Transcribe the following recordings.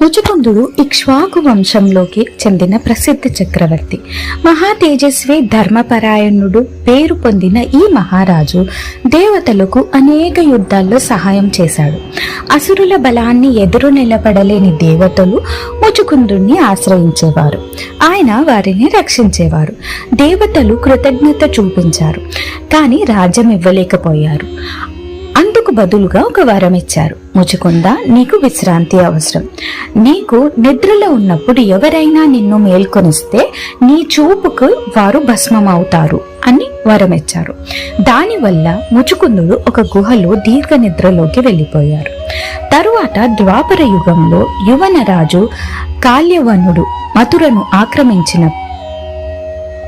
ముచుకుందుడు ఇక్ష్వాకు వంశంలోకి చెందిన ప్రసిద్ధ చక్రవర్తి. మహా తేజస్వి, ధర్మపరాయణుడు పేరు పొందిన ఈ మహారాజు దేవతలకు అనేక యుద్ధాల్లో సహాయం చేశాడు. అసురుల బలాన్ని ఎదురు నిలబడలేని దేవతలు ముచుకుందుడిని ఆశ్రయించేవారు. ఆయన వారిని రక్షించేవారు. దేవతలు కృతజ్ఞత చూపించారు, కానీ రాజ్యం ఇవ్వలేకపోయారు. అందుకు బదులుగా ఒక వరం ఇచ్చారు. ముచుకుంద, నీకు విశ్రాంతి అవసరం. నీకు నిద్రలో ఉన్నప్పుడు ఎవరైనా నిన్ను మేల్కొనిస్తే నీ చూపుకు వారు భస్మం అవుతారు అని వరం ఇచ్చారు. దానివల్ల ముచుకుందుడు ఒక గుహలో దీర్ఘ నిద్రలోకి వెళ్ళిపోయారు. తరువాత ద్వాపర యుగంలో యువన రాజు కాల్యవనుడు మథురను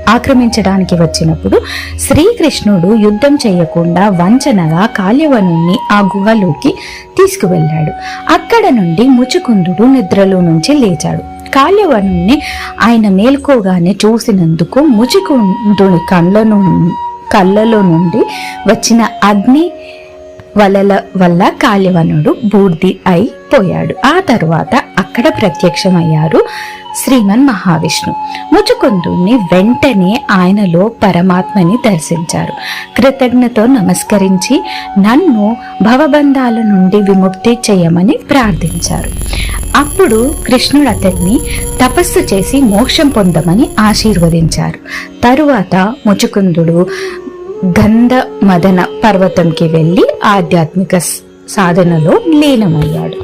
ఆక్రమించడానికి వచ్చినప్పుడు శ్రీకృష్ణుడు యుద్ధం చేయకుండా వంచనగా కాల్యవనుణ్ణి ఆ గుహలోకి తీసుకువెళ్ళాడు. అక్కడ నుండి ముచుకుందుడు నిద్రలో నుంచి లేచాడు. కాల్యవనుణ్ణి ఆయన మేల్కోగానే చూసినందుకు ముచుకుందుని కళ్ళలో నుండి వచ్చిన అగ్ని వల్ల కాల్యవనుడు బూర్ది అయిపోయాడు. ఆ తరువాత అక్కడ ప్రత్యక్షమయ్యారు శ్రీమన్ మహావిష్ణు. ముచుకుందుని వెంటనే ఆయనలో పరమాత్మని దర్శించారు. కృతజ్ఞతతో నమస్కరించి నన్ను భవబంధాల నుండి విముక్తి చేయమని ప్రార్థించారు. అప్పుడు కృష్ణుడు అతన్ని తపస్సు చేసి మోక్షం పొందమని ఆశీర్వదించారు. తరువాత ముచుకుందుడు గంధ మదన పర్వతంకి వెళ్ళి ఆధ్యాత్మిక సాధనలో లీనమయ్యాడు.